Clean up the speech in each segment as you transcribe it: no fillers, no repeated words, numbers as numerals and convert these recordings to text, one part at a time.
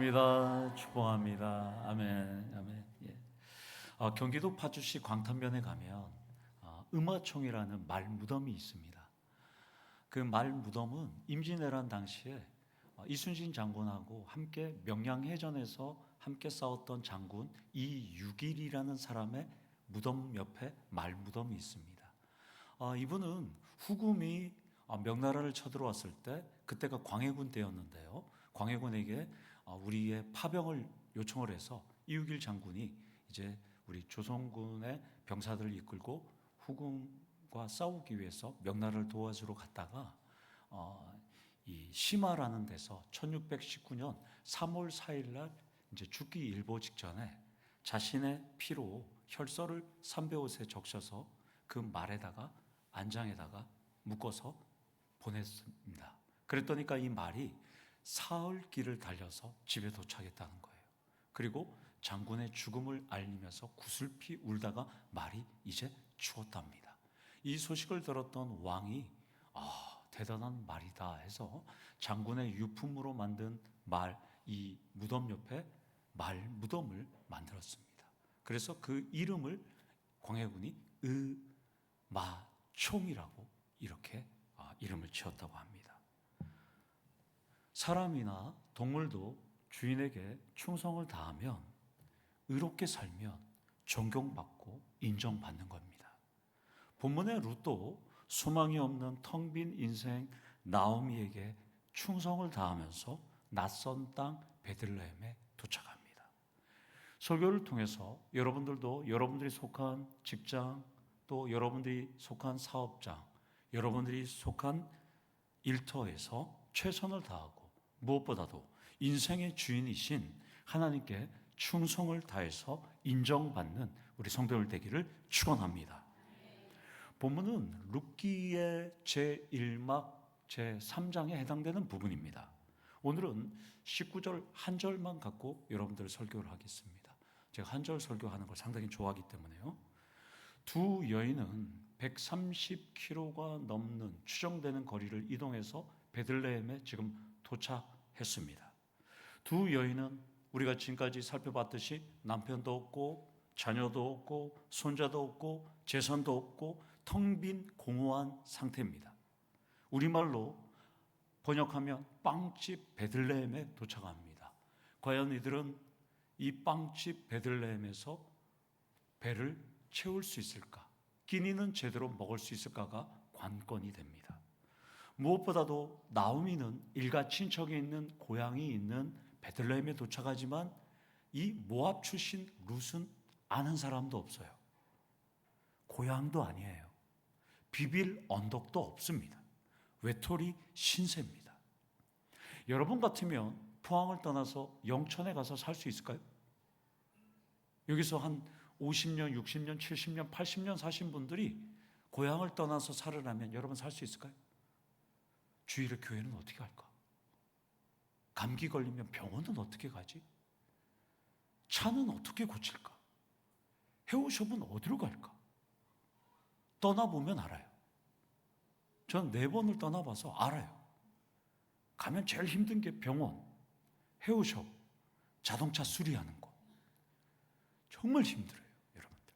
축복합니다. 축복합니다. 아멘. 아멘. 예. 경기도 파주시 광탄면에 가면 음화총이라는 말 무덤이 있습니다. 그 말 무덤은 임진왜란 당시에 이순신 장군하고 함께 명량해전에서 함께 싸웠던 장군 이육일이라는 사람의 무덤 옆에 말 무덤이 있습니다. 이분은 후금이 명나라를 쳐들어왔을 때, 그때가 광해군 때였는데요, 광해군에게 우리의 파병을 요청을 해서 이육일 장군이 이제 우리 조선군의 병사들을 이끌고 후금과 싸우기 위해서 명나라를 도와주러 갔다가 이 심화라는 데서 1619년 3월 4일 날 이제 죽기 일보 직전에 자신의 피로 혈서를 삼배옷에 적셔서 그 말에다가 안장에다가 묶어서 보냈습니다. 그랬더니까 이 말이 사흘 길을 달려서 집에 도착했다는 거예요. 그리고 장군의 죽음을 알리면서 구슬피 울다가 말이 이제 죽었답니다. 이 소식을 들었던 왕이 대단한 말이다 해서 장군의 유품으로 만든 말, 이 무덤 옆에 말 무덤을 만들었습니다. 그래서 그 이름을 광해군이 음마총이라고 이렇게 이름을 지었다고 합니다. 사람이나 동물도 주인에게 충성을 다하면, 의롭게 살면 존경받고 인정받는 겁니다. 본문의 룻도 소망이 없는 텅 빈 인생 나오미에게 충성을 다하면서 낯선 땅 베들레헴에 도착합니다. 설교를 통해서 여러분들도 여러분들이 속한 직장, 또 여러분들이 속한 사업장, 여러분들이 속한 일터에서 최선을 다하고 무엇보다도 인생의 주인이신 하나님께 충성을 다해서 인정받는 우리 성도들 되기를 축원합니다. 본문은 룻기의 제1막 제3장에 해당되는 부분입니다. 오늘은 19절 한 절만 갖고 여러분들 설교를 하겠습니다. 제가 한 절 설교하는 걸 상당히 좋아하기 때문에요. 두 여인은 130km가 넘는 추정되는 거리를 이동해서 베들레헴에 지금 도착했습니다. 두 여인은 우리가 지금까지 살펴봤듯이 남편도 없고 자녀도 없고 손자도 없고 재산도 없고 텅 빈 공허한 상태입니다. 우리말로 번역하면 빵집 베들레헴에 도착합니다. 과연 이들은 이 빵집 베들레헴에서 배를 채울 수 있을까? 끼니는 제대로 먹을 수 있을까가 관건이 됩니다. 무엇보다도 나오미는 일가 친척이 있는 고향이 있는 베들레헴에 도착하지만 이 모압 출신 룻은 아는 사람도 없어요. 고향도 아니에요. 비빌 언덕도 없습니다. 외톨이 신세입니다. 여러분 같으면 포항을 떠나서 영천에 가서 살 수 있을까요? 여기서 한 50년, 60년, 70년, 80년 사신 분들이 고향을 떠나서 살으라면 여러분 살 수 있을까요? 주일에 교회는 어떻게 갈까? 감기 걸리면 병원은 어떻게 가지? 차는 어떻게 고칠까? 헤어숍은 어디로 갈까? 떠나보면 알아요. 전 4번을 떠나봐서 알아요. 가면 제일 힘든 게 병원, 헤어숍, 자동차 수리하는 거. 정말 힘들어요, 여러분들.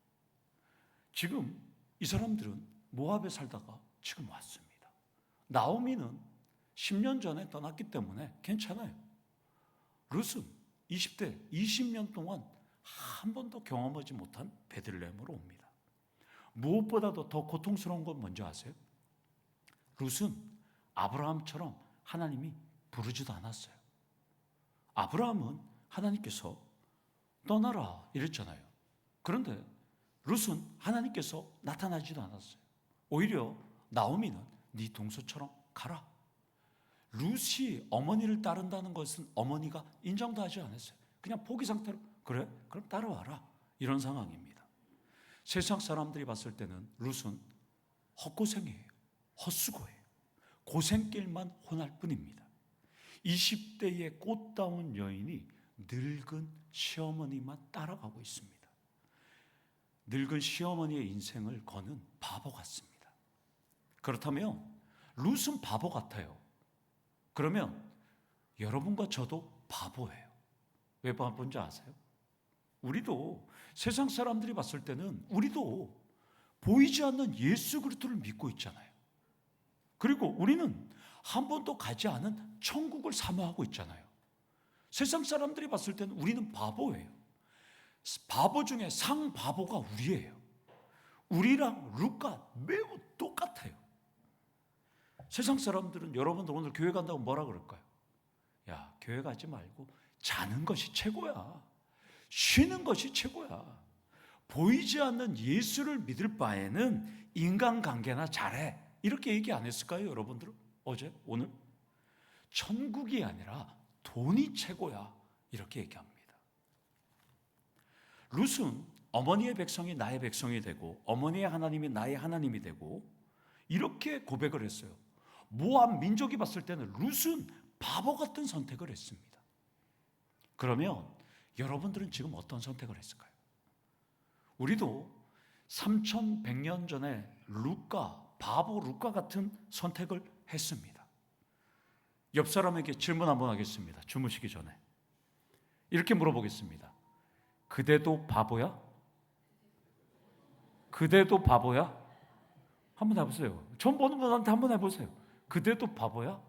지금 이 사람들은 모압에 살다가 지금 왔습니다. 나오미는 10년 전에 떠났기 때문에 괜찮아요. 룻은 20대, 20년 동안 한 번도 경험하지 못한 베들레헴으로 옵니다. 무엇보다도 더 고통스러운 건 뭔지 아세요? 룻은 아브라함처럼 하나님이 부르지도 않았어요. 아브라함은 하나님께서 떠나라 이랬잖아요. 그런데 룻은 하나님께서 나타나지도 않았어요. 오히려 나오미는 네 동서처럼 가라. 룻이 어머니를 따른다는 것은 어머니가 인정도 하지 않았어요. 그냥 포기 상태로 그래? 그럼 따라와라. 이런 상황입니다. 세상 사람들이 봤을 때는 룻은 헛고생이에요. 헛수고예요. 고생길만 혼할 뿐입니다. 20대의 꽃다운 여인이 늙은 시어머니만 따라가고 있습니다. 늙은 시어머니의 인생을 거는 바보 같습니다. 그렇다면 룻은 바보 같아요. 그러면 여러분과 저도 바보예요. 왜 바본지 아세요? 우리도 세상 사람들이 봤을 때는 우리도 보이지 않는 예수 그리스도를 믿고 있잖아요. 그리고 우리는 한 번도 가지 않은 천국을 사모하고 있잖아요. 세상 사람들이 봤을 때는 우리는 바보예요. 바보 중에 상바보가 우리예요. 우리랑 루카 매우 똑같아요. 세상 사람들은 여러분들 오늘 교회 간다고 뭐라 그럴까요? 야, 교회 가지 말고 자는 것이 최고야. 쉬는 것이 최고야. 보이지 않는 예수를 믿을 바에는 인간관계나 잘해. 이렇게 얘기 안 했을까요, 여러분들은? 어제, 오늘? 천국이 아니라 돈이 최고야. 이렇게 얘기합니다. 룻은 어머니의 백성이 나의 백성이 되고 어머니의 하나님이 나의 하나님이 되고 이렇게 고백을 했어요. 모압 민족이 봤을 때는 룻은 바보 같은 선택을 했습니다. 그러면 여러분들은 지금 어떤 선택을 했을까요? 우리도 3100년 전에 바보 룻과 같은 선택을 했습니다. 옆 사람에게 질문 한번 하겠습니다. 주무시기 전에 이렇게 물어보겠습니다. 그대도 바보야? 그대도 바보야? 한번 해보세요. 처음 보는 분한테 한번 해보세요. 그대도 바보야?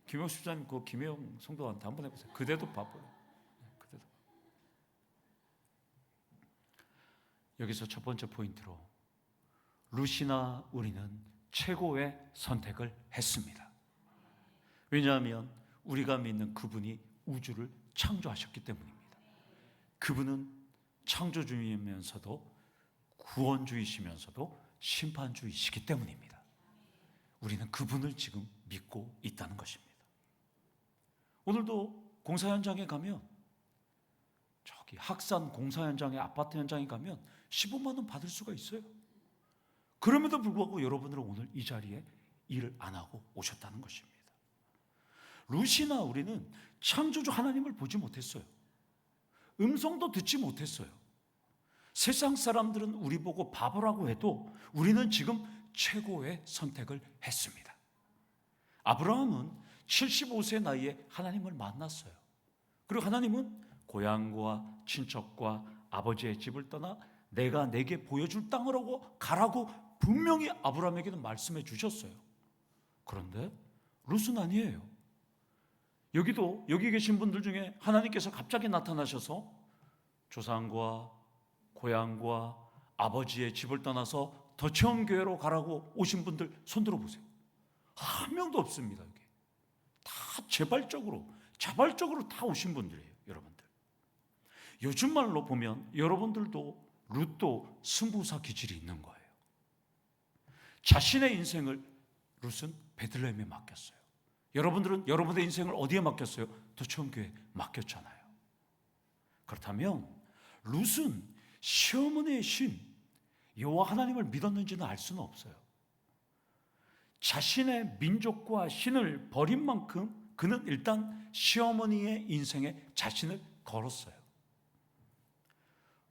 김영수 집사님, 그 김혜영 성도한테 한번 해보세요. 그대도 바보야? 그대도. 여기서 첫 번째 포인트로 룻이나 우리는 최고의 선택을 했습니다. 왜냐하면 우리가 믿는 그분이 우주를 창조하셨기 때문입니다. 그분은 창조주이면서도 구원주이시면서도 심판주이시기 때문입니다. 우리는 그분을 지금 믿고 있다는 것입니다. 오늘도 공사 현장에 가면, 저기 학산 공사 현장에, 아파트 현장에 가면 15만 원 받을 수가 있어요. 그럼에도 불구하고 여러분들은 오늘 이 자리에 일을 안 하고 오셨다는 것입니다. 룻이나 우리는 창조주 하나님을 보지 못했어요. 음성도 듣지 못했어요. 세상 사람들은 우리 보고 바보라고 해도 우리는 지금 최고의 선택을 했습니다. 아브라함은 75세 나이에 하나님을 만났어요. 그리고 하나님은 고향과 친척과 아버지의 집을 떠나 내가 내게 보여줄 땅으로 가라고 분명히 아브라함에게는 말씀해 주셨어요. 그런데 룻은 아니에요. 여기 계신 분들 중에 하나님께서 갑자기 나타나셔서 조상과 고향과 아버지의 집을 떠나서 더치온 교회로 가라고 오신 분들 손들어 보세요. 한 명도 없습니다. 여기 다 자발적으로 다 오신 분들이에요. 여러분들, 요즘 말로 보면 여러분들도 룻도 승부사 기질이 있는 거예요. 자신의 인생을 룻은 베들레헴에 맡겼어요. 여러분들은 여러분의 인생을 어디에 맡겼어요? 더치온 교회에 맡겼잖아요. 그렇다면 룻은 시어머니의 신 여호와 하나님을 믿었는지는 알 수는 없어요. 자신의 민족과 신을 버린 만큼 그는 일단 시어머니의 인생에 자신을 걸었어요.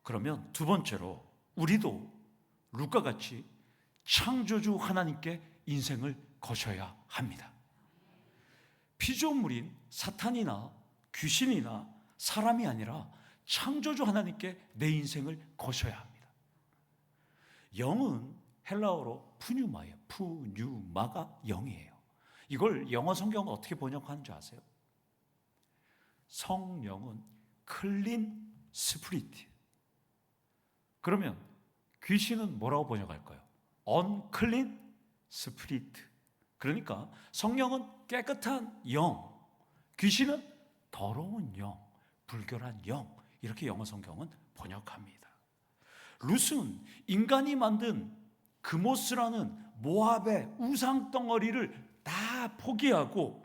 그러면 두 번째로 우리도 룻과 같이 창조주 하나님께 인생을 거셔야 합니다. 피조물인 사탄이나 귀신이나 사람이 아니라 창조주 하나님께 내 인생을 거셔야 합니다. 영은 헬라어로 푸뉴마예요. 푸뉴마가 영이에요. 이걸 영어 성경은 어떻게 번역하는 줄 아세요? 성령은 클린 스피리트. 그러면 귀신은 뭐라고 번역할까요? unclean spirit. 그러니까 성령은 깨끗한 영, 귀신은 더러운 영, 불결한 영, 이렇게 영어 성경은 번역합니다. 룻은 인간이 만든 그모스라는 모압의 우상 덩어리를 다 포기하고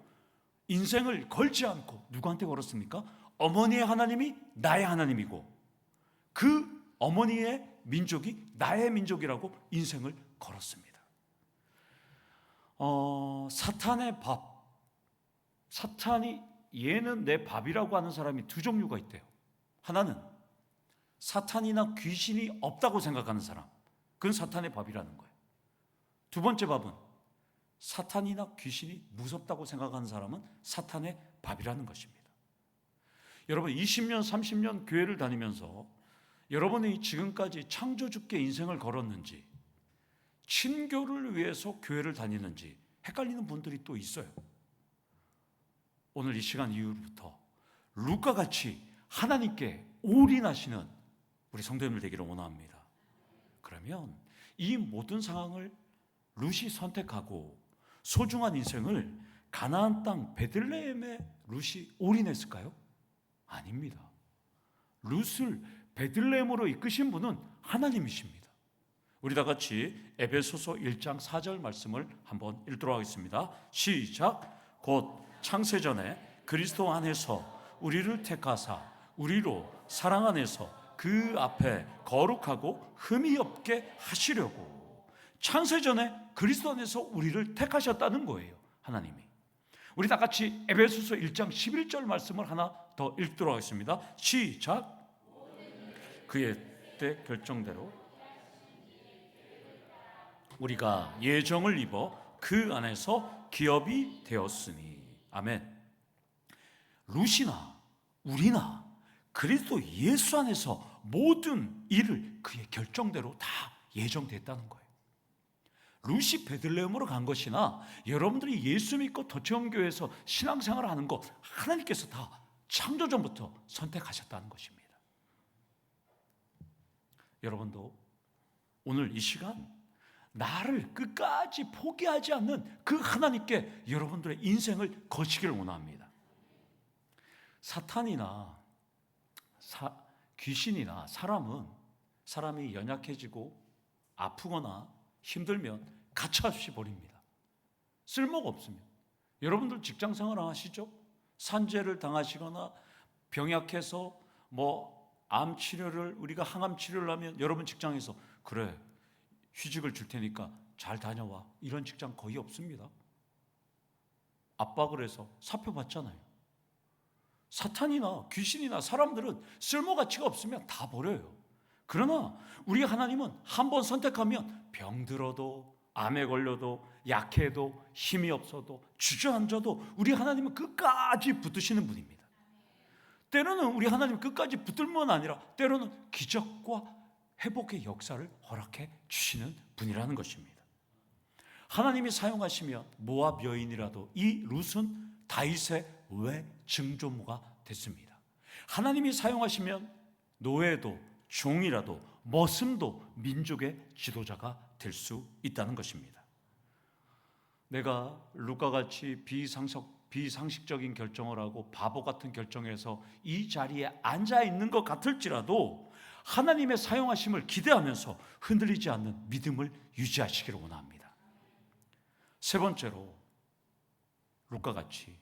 인생을 걸지 않고 누구한테 걸었습니까? 어머니의 하나님이 나의 하나님이고 그 어머니의 민족이 나의 민족이라고 인생을 걸었습니다. 사탄의 밥, 사탄이 얘는 내 밥이라고 하는 사람이 두 종류가 있대요. 하나는 사탄이나 귀신이 없다고 생각하는 사람, 그건 사탄의 밥이라는 거예요. 두 번째 밥은 사탄이나 귀신이 무섭다고 생각하는 사람은 사탄의 밥이라는 것입니다. 여러분 20년, 30년 교회를 다니면서 여러분이 지금까지 창조주께 인생을 걸었는지, 친교를 위해서 교회를 다니는지 헷갈리는 분들이 또 있어요. 오늘 이 시간 이후부터 루카같이 하나님께 올인하시는 우리 성도님들 되기를 원합니다. 그러면 이 모든 상황을 룻이 선택하고 소중한 인생을 가나안 땅 베들레헴에 룻이 올인했을까요? 아닙니다. 룻을 베들레헴으로 이끄신 분은 하나님이십니다. 우리 다 같이 에베소서 1장 4절 말씀을 한번 읽도록 하겠습니다. 시작. 곧 창세전에 그리스도 안에서 우리를 택하사 우리로 사랑 안에서 그 앞에 거룩하고 흠이 없게 하시려고. 창세전에 그리스도 안에서 우리를 택하셨다는 거예요, 하나님이. 우리 다 같이 에베소서 1장 11절 말씀을 하나 더 읽도록 하겠습니다. 시작. 그의 때 결정대로 우리가 예정을 입어 그 안에서 기업이 되었으니. 아멘. 룻이나 우리나 그리스도 예수 안에서 모든 일을 그의 결정대로 다 예정됐다는 거예요. 룻이 베들레헴으로 간 것이나 여러분들이 예수 믿고 도청교회에서 신앙생활을 하는 것, 하나님께서 다 창조전부터 선택하셨다는 것입니다. 여러분도 오늘 이 시간 나를 끝까지 포기하지 않는 그 하나님께 여러분들의 인생을 거시기를 원합니다. 사탄이나 귀신이나 사람이 연약해지고 아프거나 힘들면 가차없이 버립니다. 쓸모가 없으면. 여러분들 직장생활 하시죠? 산재를 당하시거나 병약해서 암 치료를, 우리가 항암 치료를 하면 여러분 직장에서 그래 휴직을 줄 테니까 잘 다녀와, 이런 직장 거의 없습니다. 압박을 해서 사표 받잖아요. 사탄이나 귀신이나 사람들은 쓸모 가치가 없으면 다 버려요. 그러나 우리 하나님은 한번 선택하면 병들어도, 암에 걸려도, 약해도, 힘이 없어도, 주저앉아도 우리 하나님은 끝까지 붙드시는 분입니다. 때로는 우리 하나님 끝까지 붙들면 아니라 때로는 기적과 회복의 역사를 허락해 주시는 분이라는 것입니다. 하나님이 사용하시면 모압 여인이라도 이 룻은 다윗의 외증조모가 됐습니다. 하나님이 사용하시면 노예도 종이라도 머슴도 민족의 지도자가 될 수 있다는 것입니다. 내가 룻과같이 비상식적인 결정을 하고 바보 같은 결정에서 이 자리에 앉아 있는 것 같을지라도 하나님의 사용하심을 기대하면서 흔들리지 않는 믿음을 유지하시기를 원합니다. 세 번째로 룻과 같이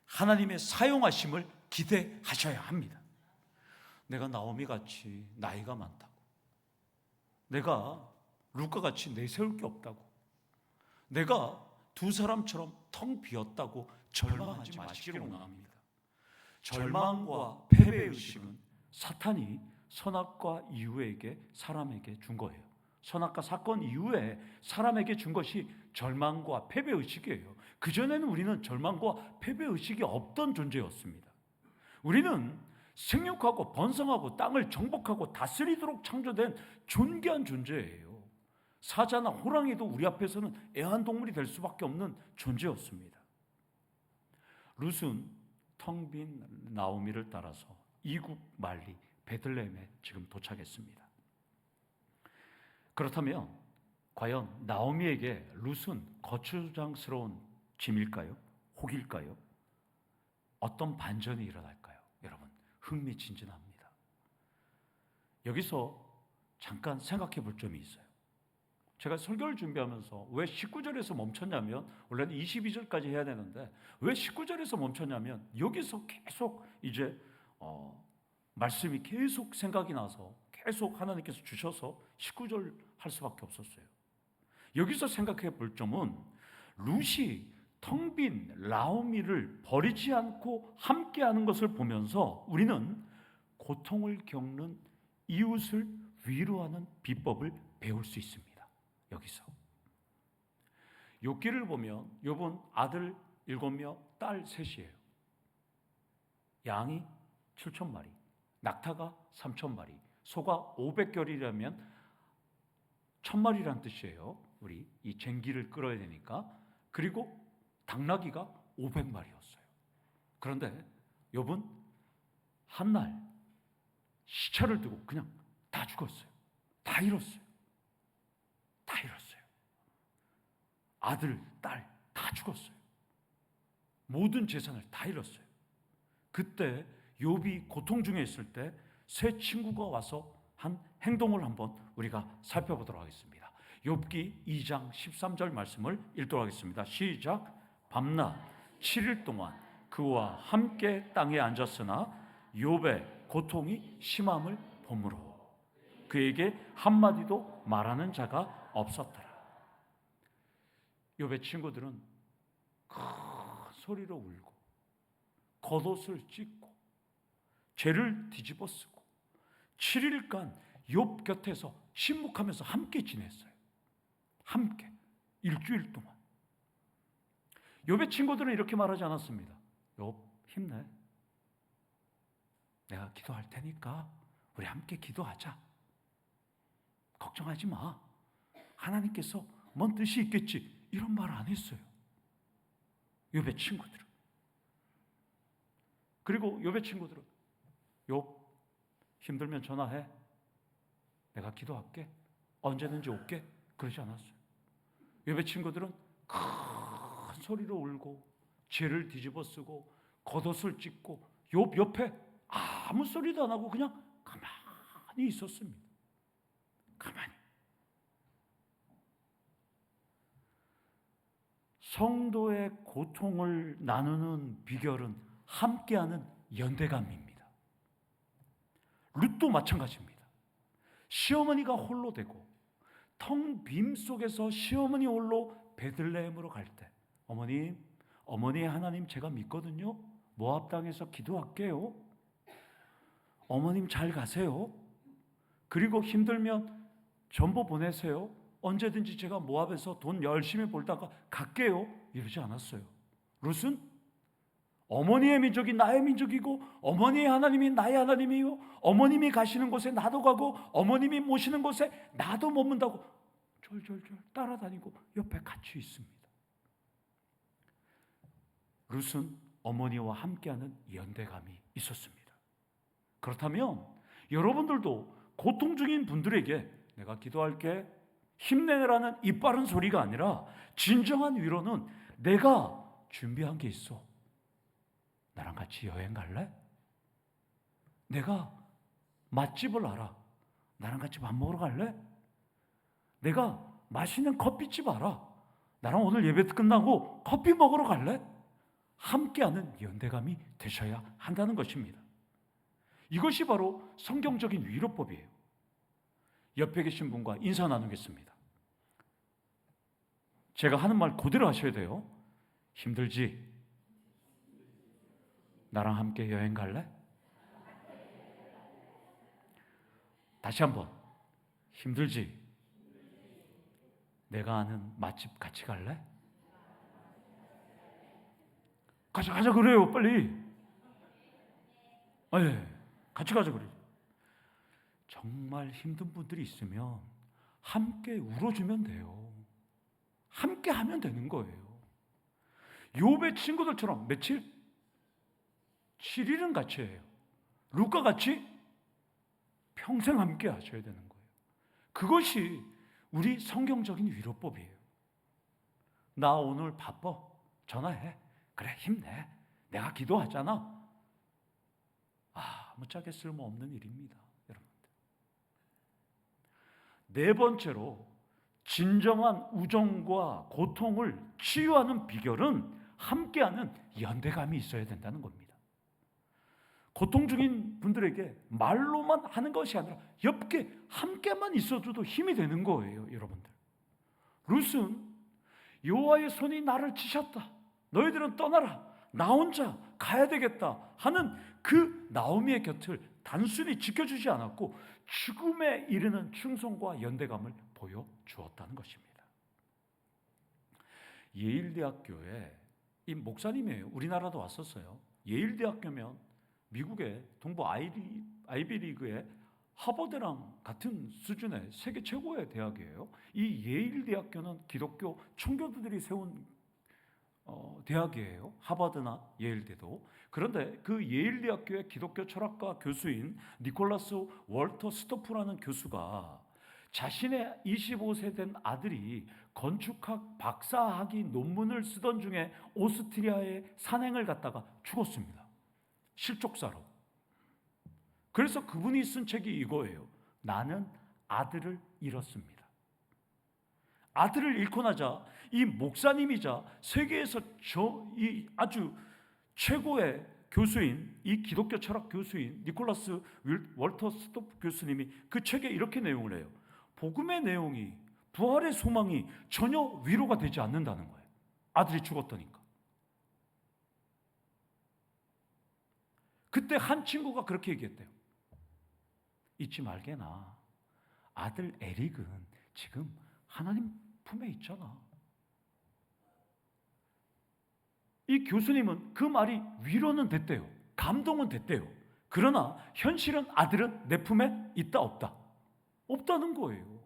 하나님의 사용하심을 기대하셔야 합니다. 내가 나오미 같이 나이가 많다고, 내가 룻과 같이 내세울 게 없다고, 내가 두 사람처럼 텅 비었다고 절망하지 마시기를 원합니다. 절망과 패배의식은 사탄이 선악과 이후에게 사람에게 준 거예요. 선악과 사건 이후에 사람에게 준 것이 절망과 패배의식이에요. 그전에는 우리는 절망과 패배의식이 없던 존재였습니다. 우리는 생육하고 번성하고 땅을 정복하고 다스리도록 창조된 존귀한 존재예요. 사자나 호랑이도 우리 앞에서는 애완동물이 될 수밖에 없는 존재였습니다. 룻은 텅 빈 나오미를 따라서 이국 말리 베들레헴에 지금 도착했습니다. 그렇다면 과연 나오미에게 룻은 거추장스러운 짐일까요? 혹일까요? 어떤 반전이 일어날까요? 여러분, 흥미진진합니다. 여기서 잠깐 생각해 볼 점이 있어요. 제가 설교를 준비하면서 왜 19절에서 멈췄냐면, 원래는 22절까지 해야 되는데 왜 19절에서 멈췄냐면 여기서 계속 이제 말씀이 계속 생각이 나서 계속 하나님께서 주셔서 19절 할 수밖에 없었어요. 여기서 생각해 볼 점은 룻이 텅 빈 나오미를 버리지 않고 함께하는 것을 보면서 우리는 고통을 겪는 이웃을 위로하는 비법을 배울 수 있습니다. 여기서 욥기를 보면 욥은 아들 7명, 딸 3이에요. 양이 7,000마리, 낙타가 3,000마리, 소가 500결이라면 1,000마리란 뜻이에요. 우리 이 쟁기를 끌어야 되니까. 그리고 당나귀가 500마리였어요. 그런데 욥은 한날 시차를 두고 그냥 다 죽었어요. 다 잃었어요. 다 잃었어요. 아들, 딸 다 죽었어요. 모든 재산을 다 잃었어요. 그때 욥이 고통 중에 있을 때 세 친구가 와서 한 행동을 한번 우리가 살펴보도록 하겠습니다. 욥기 2장 13절 말씀을 읽도록 하겠습니다. 시작. 밤낮 7일 동안 그와 함께 땅에 앉았으나 욥의 고통이 심함을 보므로 그에게 한마디도 말하는 자가 없었더라. 욥의 친구들은 큰 소리로 울고 겉옷을 찢고 죄를 뒤집어 쓰고 7일간 욥 곁에서 침묵하면서 함께 지냈어요. 함께 일주일 동안. 욥의 친구들은 이렇게 말하지 않았습니다. 욥 힘내. 내가 기도할 테니까 우리 함께 기도하자. 걱정하지 마. 하나님께서 뭔 뜻이 있겠지. 이런 말 안 했어요. 욥의 친구들은. 그리고 욥의 친구들은 욥 힘들면 전화해. 내가 기도할게. 언제든지 올게. 그러지 않았어요. 욥의 친구들은 큰 소리로 울고 죄를 뒤집어 쓰고 겉옷을 찢고 욥 옆에 아무 소리도 안 하고 그냥 가만히 있었습니다. 가만히. 성도의 고통을 나누는 비결은 함께하는 연대감입니다. 룻도 마찬가지입니다. 시어머니가 홀로 되고 텅 빈 속에서 시어머니 홀로 베들레헴으로 갈 때 어머니 하나님 제가 믿거든요. 모압 땅에서 기도할게요. 어머님 잘 가세요. 그리고 힘들면 전보 보내세요. 언제든지 제가 모압에서 돈 열심히 벌다가 갈게요. 이러지 않았어요. 룻은 어머니의 민족이 나의 민족이고 어머니의 하나님이 나의 하나님이요. 어머님이 가시는 곳에 나도 가고 어머님이 모시는 곳에 나도 머문다고 졸졸졸 따라다니고 옆에 같이 있습니다. 룻은 어머니와 함께하는 연대감이 있었습니다. 그렇다면 여러분들도 고통 중인 분들에게 내가 기도할게 힘내라는 이빠른 소리가 아니라 진정한 위로는 내가 준비한 게 있어. 나랑 같이 여행 갈래? 내가 맛집을 알아. 나랑 같이 밥 먹으러 갈래? 내가 맛있는 커피집 알아. 나랑 오늘 예배 끝나고 커피 먹으러 갈래? 함께하는 연대감이 되셔야 한다는 것입니다. 이것이 바로 성경적인 위로법이에요. 옆에 계신 분과 인사 나누겠습니다. 제가 하는 말 그대로 하셔야 돼요. 힘들지? 나랑 함께 여행 갈래? 다시 한번. 힘들지? 내가 아는 맛집 같이 갈래? 가자 그래요 빨리. 같이 가자 그래요. 정말 힘든 분들이 있으면 함께 울어주면 돼요. 함께 하면 되는 거예요. 욥의 친구들처럼 며칠? 7일은 같이 해요. 룻과 같이 평생 함께 하셔야 되는 거예요. 그것이 우리 성경적인 위로법이에요. 나 오늘 바빠. 전화해. 그래 힘내. 내가 기도하잖아. 아무짝에 쓸모없는 일입니다. 여러분들. 네 번째로 진정한 우정과 고통을 치유하는 비결은 함께하는 연대감이 있어야 된다는 겁니다. 고통 중인 분들에게 말로만 하는 것이 아니라 옆에 함께만 있어줘도 힘이 되는 거예요. 여러분들. 룻은 여호와의 손이 나를 치셨다. 너희들은 떠나라. 나 혼자 가야 되겠다 하는 그 나오미의 곁을 단순히 지켜주지 않았고 죽음에 이르는 충성과 연대감을 보여주었다는 것입니다. 예일대학교에 이 목사님이에요. 우리나라도 왔었어요. 예일대학교면 미국의 동부 아이비리그의 하버드랑 같은 수준의 세계 최고의 대학이에요. 이 예일 대학교는 기독교 청교도들이 세운 대학이에요. 하버드나 예일대도. 그런데 그 예일 대학교의 기독교 철학과 교수인 니콜라스 월터 스토프라는 교수가 자신의 25세 된 아들이 건축학 박사학위 논문을 쓰던 중에 오스트리아의 산행을 갔다가 죽었습니다. 실족사로. 그래서 그분이 쓴 책이 이거예요. 나는 아들을 잃었습니다. 아들을 잃고 나자 이 목사님이자 세계에서 이 아주 최고의 교수인, 이 기독교 철학 교수인 니콜라스 월터 스토프 교수님이 그 책에 이렇게 내용을 해요. 복음의 내용이, 부활의 소망이 전혀 위로가 되지 않는다는 거예요. 아들이 죽었다니까. 그때 한 친구가 그렇게 얘기했대요. 잊지 말게나. 아들 에릭은 지금 하나님 품에 있잖아. 이 교수님은 그 말이 위로는 됐대요. 감동은 됐대요. 그러나 현실은 아들은 내 품에 있다 없다? 없다는 거예요.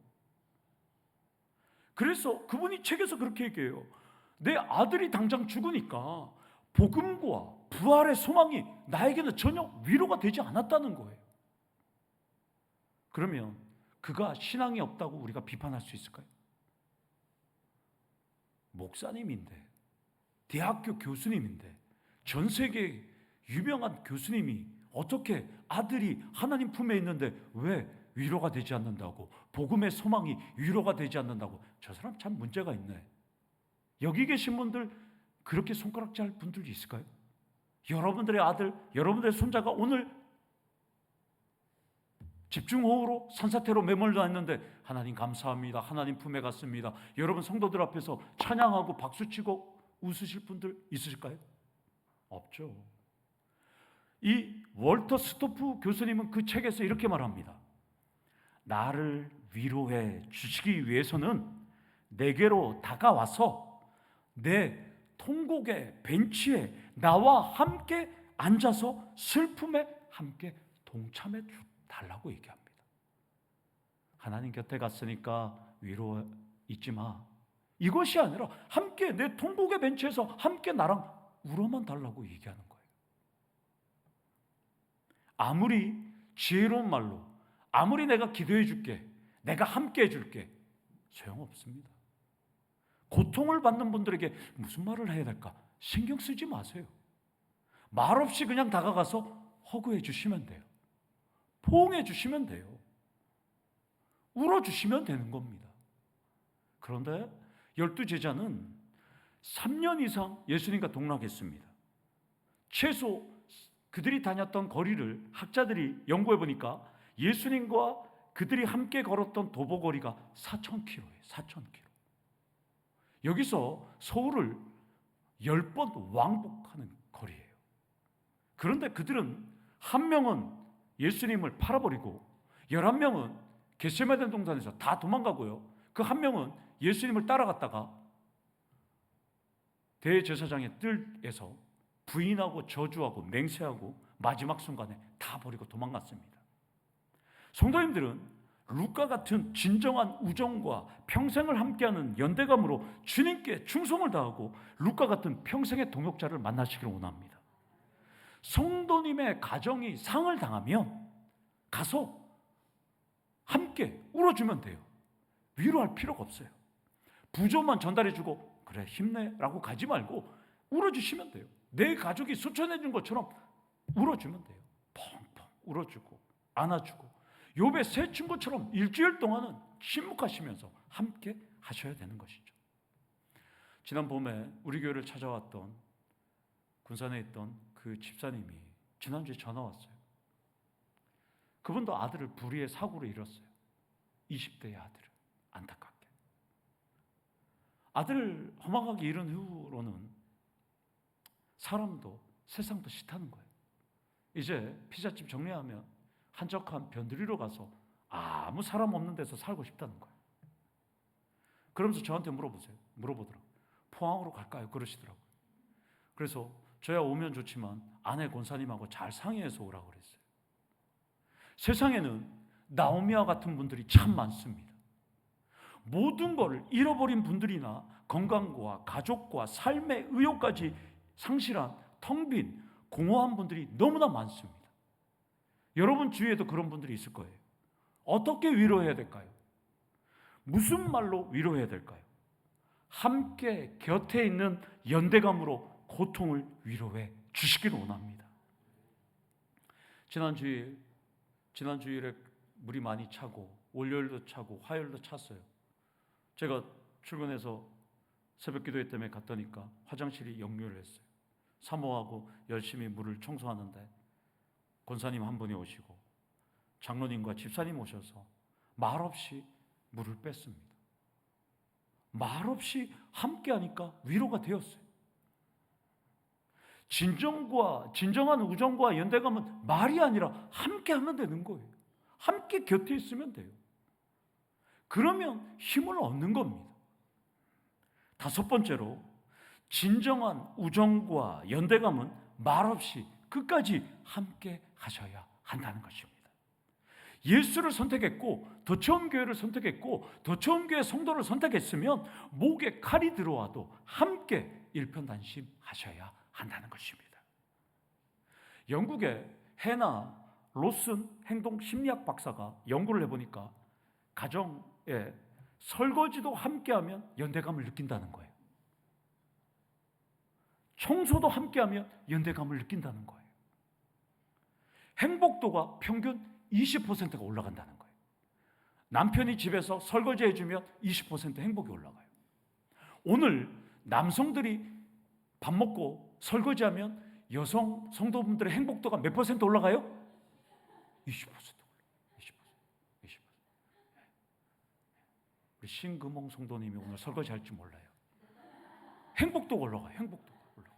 그래서 그분이 책에서 그렇게 얘기해요. 내 아들이 당장 죽으니까 복음과 부활의 소망이 나에게는 전혀 위로가 되지 않았다는 거예요. 그러면 그가 신앙이 없다고 우리가 비판할 수 있을까요? 목사님인데, 대학교 교수님인데, 전 세계 유명한 교수님이 어떻게 아들이 하나님 품에 있는데 왜 위로가 되지 않는다고, 복음의 소망이 위로가 되지 않는다고. 저 사람 참 문제가 있네. 여기 계신 분들 그렇게 손가락질 할 분들이 있을까요? 여러분들의 아들, 여러분들의 손자가 오늘 집중호우로 산사태로 매몰려 있는데 하나님 감사합니다, 하나님 품에 갔습니다, 여러분 성도들 앞에서 찬양하고 박수치고 웃으실 분들 있으실까요? 없죠. 이 월터 스토프 교수님은 그 책에서 이렇게 말합니다. 나를 위로해 주시기 위해서는 내게로 다가와서 내 통곡의 벤치에 나와 함께 앉아서 슬픔에 함께 동참해 달라고 얘기합니다. 하나님 곁에 갔으니까 위로 잊지 마. 이것이 아니라 함께 내 통곡의 벤치에서 함께 나랑 울어만 달라고 얘기하는 거예요. 아무리 지혜로운 말로, 아무리 내가 기도해 줄게, 내가 함께 해 줄게, 소용없습니다. 고통을 받는 분들에게 무슨 말을 해야 될까? 신경 쓰지 마세요. 말없이 그냥 다가가서 허구해 주시면 돼요. 포옹해 주시면 돼요. 울어주시면 되는 겁니다. 그런데 12제자는 3년 이상 예수님과 동락했습니다. 최소 그들이 다녔던 거리를 학자들이 연구해 보니까 예수님과 그들이 함께 걸었던 도보거리가 4,000km예요. 4,000km. 여기서 서울을 10번 왕복하는 거리예요. 그런데 그들은 한 명은 예수님을 팔아버리고 11명은 겟세마네 동산에서 다 도망가고요. 그 한 명은 예수님을 따라갔다가 대제사장의 뜰에서 부인하고 저주하고 맹세하고 마지막 순간에 다 버리고 도망갔습니다. 성도님들은 루카 같은 진정한 우정과 평생을 함께하는 연대감으로 주님께 충성을 다하고 루카 같은 평생의 동역자를 만나시기를 원합니다. 성도님의 가정이 상을 당하면 가서 함께 울어주면 돼요. 위로할 필요가 없어요. 부조만 전달해주고 그래 힘내라고 가지 말고 울어주시면 돼요. 내 가족이 수천해준 것처럼 울어주면 돼요. 펑펑 울어주고 안아주고 욥의 세 친구처럼 일주일 동안은 침묵하시면서 함께 하셔야 되는 것이죠. 지난 봄에 우리 교회를 찾아왔던 군산에 있던 그 집사님이 지난주에 전화 왔어요. 그분도 아들을 불의의 사고로 잃었어요. 20대의 아들을 안타깝게. 아들을 험악하게 잃은 후로는 사람도 세상도 싫다는 거예요. 이제 피자집 정리하면 한적한 변두리로 가서 아무 사람 없는 데서 살고 싶다는 거예요. 그러면서 저한테 물어보더라고요. 포항으로 갈까요? 그러시더라고요. 그래서 저야 오면 좋지만 아내 권사님하고 잘 상의해서 오라고 그랬어요. 세상에는 나오미와 같은 분들이 참 많습니다. 모든 것을 잃어버린 분들이나 건강과 가족과 삶의 의욕까지 상실한 텅 빈 공허한 분들이 너무나 많습니다. 여러분 주위에도 그런 분들이 있을 거예요. 어떻게 위로해야 될까요? 무슨 말로 위로해야 될까요? 함께 곁에 있는 연대감으로 고통을 위로해 주시기를 원합니다. 지난주일에 물이 많이 차고 월요일도 차고 화요일도 찼어요. 제가 출근해서 새벽 기도회 때문에 갔더니까 화장실이 역류를 했어요. 사모하고 열심히 물을 청소하는데 권사님 한 분이 오시고 장로님과 집사님 오셔서 말없이 물을 뺐습니다. 말없이 함께하니까 위로가 되었어요. 진정한 우정과 연대감은 말이 아니라 함께하면 되는 거예요. 함께 곁에 있으면 돼요. 그러면 힘을 얻는 겁니다. 다섯 번째로, 진정한 우정과 연대감은 말없이 끝까지 함께 하셔야 한다는 것입니다. 예수를 선택했고 더 처음 교회를 선택했고 더 처음 교회 성도를 선택했으면 목에 칼이 들어와도 함께 일편단심하셔야 한다는 것입니다. 영국의 해나 로슨 행동 심리학 박사가 연구를 해보니까 가정에 설거지도 함께하면 연대감을 느낀다는 거예요. 청소도 함께하면 연대감을 느낀다는 거예요. 행복도가 평균 20%가 올라간다는 거예요. 남편이 집에서 설거지 해주면 20% 행복이 올라가요. 오늘 남성들이 밥 먹고 설거지하면 여성 성도분들의 행복도가 몇 퍼센트 올라가요? 20% 올라가요. 20%. 우리 신금홍 성도님이 오늘 설거지 할지 몰라요. 행복도가 올라가요. 행복도가 올라가요.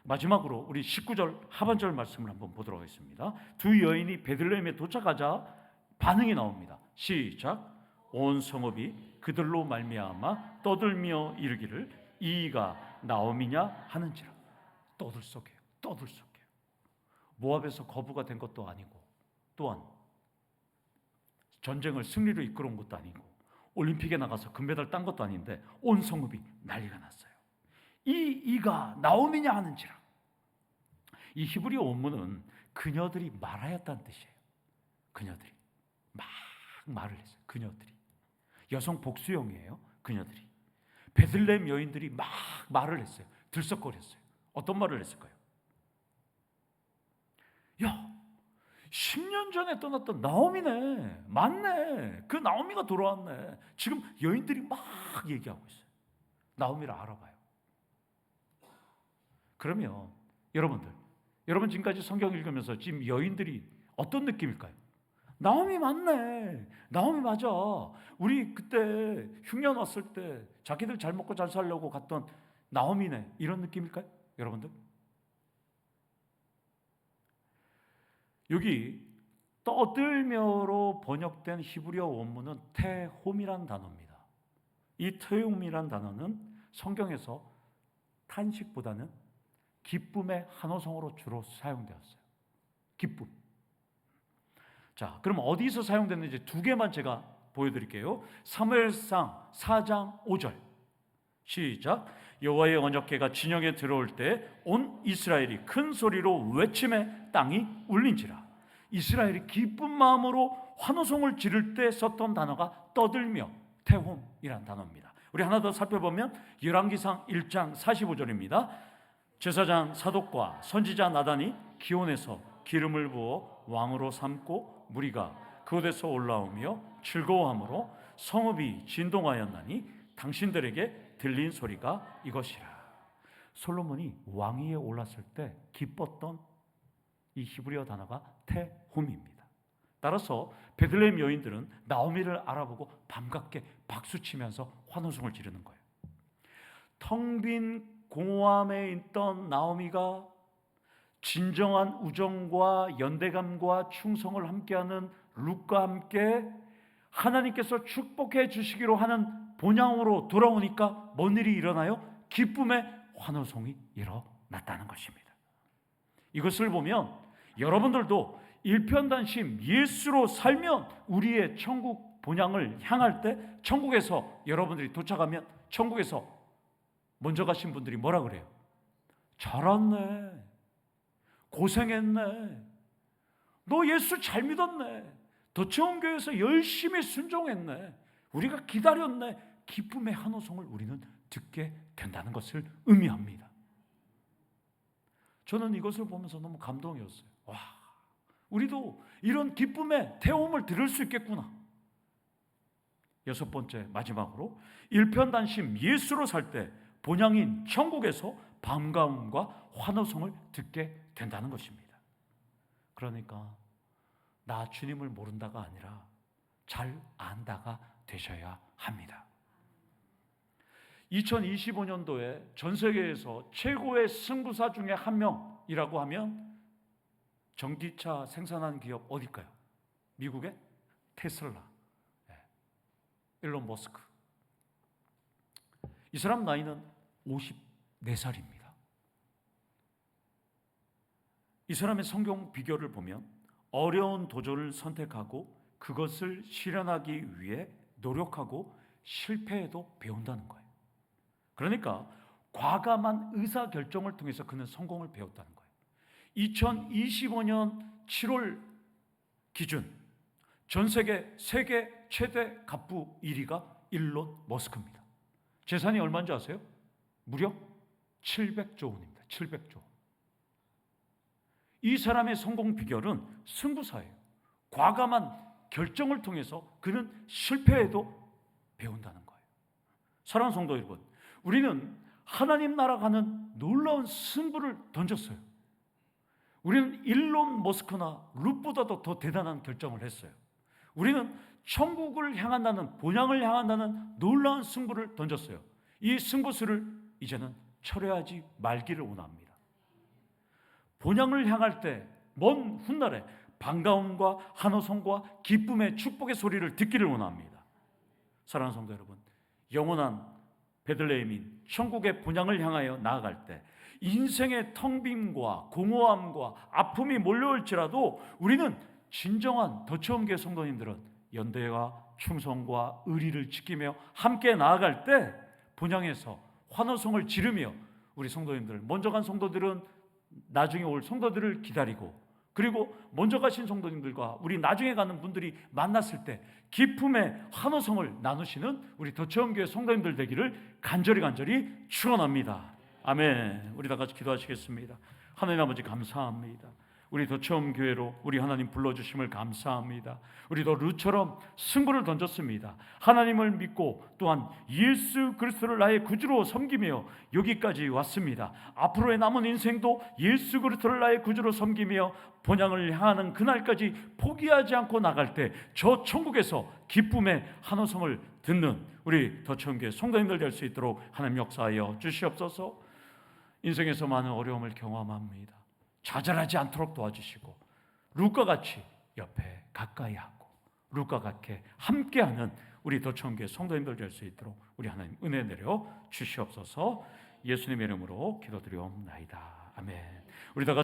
마지막으로 우리 19절 하반절 말씀을 한번 보도록 하겠습니다. 두 여인이 베들레헴에 도착하자 반응이 나옵니다. 시작. 온 성읍이 그들로 말미암아 떠들며 이르기를 이가 나오미냐 하는지라. 떠들썩해요. 모압에서 거부가 된 것도 아니고 또한 전쟁을 승리로 이끌어온 것도 아니고 올림픽에 나가서 금메달 딴 것도 아닌데 온 성읍이 난리가 났어요. 이가 나오미냐 하는지라. 이 히브리어 원문은 그녀들이 말하였다는 뜻이에요. 그녀들이 막 말을 했어요. 그녀들이 여성 복수형이에요. 그녀들이 베들레헴 여인들이 막 말을 했어요. 들썩거렸어요. 어떤 말을 했을까요? 야, 10년 전에 떠났던 나오미네. 맞네. 그 나오미가 돌아왔네. 지금 여인들이 막 얘기하고 있어요. 나오미를 알아봐요. 그러면 여러분 지금까지 성경 읽으면서 지금 여인들이 어떤 느낌일까요? 나오미 맞네. 나오미 맞아. 우리 그때 흉년 왔을 때 자기들 잘 먹고 잘 살려고 갔던 나오미네. 이런 느낌일까요? 여러분들? 여기 떠들며로 번역된 히브리어 원문은 테홈이란 단어입니다. 이 테홈이란 단어는 성경에서 탄식보다는 기쁨의 한어성어로 주로 사용되었어요. 기쁨. 자, 그럼 어디서 사용됐는지 두 개만 제가 보여드릴게요. 사무엘상 4장 5절 시작. 여호와의 언약궤가 진영에 들어올 때 온 이스라엘이 큰 소리로 외침에 땅이 울린지라. 이스라엘이 기쁜 마음으로 환호성을 지를 때 썼던 단어가 떠들며 테홈이란 단어입니다. 우리 하나 더 살펴보면 열왕기상 1장 45절입니다. 제사장 사독과 선지자 나단이 기온에서 기름을 부어 왕으로 삼고 무리가 그곳에서 올라오며 즐거워하므로 성읍이 진동하였나니 당신들에게 들린 소리가 이것이라. 솔로몬이 왕위에 올랐을 때 기뻤던 이 히브리어 단어가 테홈입니다. 따라서 베들레헴 여인들은 나오미를 알아보고 반갑게 박수치면서 환호성을 지르는 거예요. 텅 빈 공허함에 있던 나오미가 진정한 우정과 연대감과 충성을 함께하는 룻과 함께 하나님께서 축복해 주시기로 하는 본향으로 돌아오니까 뭔 일이 일어나요? 기쁨의 환호성이 일어났다는 것입니다. 이것을 보면 여러분들도 일편단심 예수로 살면 우리의 천국 본향을 향할 때, 천국에서 여러분들이 도착하면 천국에서 먼저 가신 분들이 뭐라 그래요? 잘왔네, 고생했네, 너 예수 잘 믿었네, 도청교회에서 열심히 순종했네, 우리가 기다렸네, 기쁨의 환호성을 우리는 듣게 된다는 것을 의미합니다. 저는 이것을 보면서 너무 감동이었어요. 와, 우리도 이런 기쁨의 태움을 들을 수 있겠구나. 여섯 번째, 마지막으로 일편단심 예수로 살 때 본향인 천국에서 반가움과 환호성을 듣게 된다는 것입니다. 그러니까 나 주님을 모른다가 아니라 잘 안다가 되셔야 합니다. 2025년도에 전 세계에서 최고의 승부사 중에 한 명이라고 하면 전기차 생산하는 기업 어딜까요? 미국의 테슬라, 일론 머스크. 이 사람 나이는 54살입니다. 이 사람의 성경 비결을 보면 어려운 도전을 선택하고 그것을 실현하기 위해 노력하고 실패해도 배운다는 거예요. 그러니까 과감한 의사결정을 통해서 그는 성공을 배웠다는 거예요. 2025년 7월 기준 전 세계 최대 갑부 1위가 일론 머스크입니다. 재산이 얼마인지 아세요? 무려 700조 원입니다. 700조 원. 이 사람의 성공 비결은 승부사예요. 과감한 결정을 통해서 그는 실패해도 배운다는 거예요. 사랑하는 성도 여러분, 우리는 하나님 나라 가는 놀라운 승부를 던졌어요. 우리는 일론 머스크나 룻보다도 더 대단한 결정을 했어요. 우리는 천국을 향한다는, 본향을 향한다는 놀라운 승부를 던졌어요. 이 승부수를 이제는 철회하지 말기를 원합니다. 본향을 향할 때 먼 훗날에 반가움과 환호성과 기쁨의 축복의 소리를 듣기를 원합니다. 사랑하는 성도 여러분, 영원한 베들레헴인 천국의 본향을 향하여 나아갈 때 인생의 텅 빔과 공허함과 아픔이 몰려올지라도 우리는 진정한 더처음교회 성도님들은 연대와 충성과 의리를 지키며 함께 나아갈 때 본향에서 환호성을 지르며 우리 성도님들, 먼저 간 성도들은 나중에 올 성도들을 기다리고, 그리고 먼저 가신 성도님들과 우리 나중에 가는 분들이 만났을 때 기쁨의 환호성을 나누시는 우리 더처음교회 성도님들 되기를 간절히 축원합니다. 아멘. 우리 다 같이 기도하시겠습니다. 하나님 아버지 감사합니다. 우리 더처음교회로 우리 하나님 불러주심을 감사합니다. 우리도 룻처럼 승부를 던졌습니다. 하나님을 믿고 또한 예수 그리스도를 나의 구주로 섬기며 여기까지 왔습니다. 앞으로의 남은 인생도 예수 그리스도를 나의 구주로 섬기며 본향을 향하는 그날까지 포기하지 않고 나갈 때 저 천국에서 기쁨의 환호성을 듣는 우리 더처음교회 성도님들 될 수 있도록 하나님 역사하여 주시옵소서. 인생에서 많은 어려움을 경험합니다. 좌절하지 않도록 도와주시고 룻과 같이 옆에 가까이 하고 룻과 같게 함께하는 우리 더처음교회 성도님들 될 수 있도록 우리 하나님 은혜 내려 주시옵소서. 예수님의 이름으로 기도드리옵나이다. 아멘. 우리 다 같이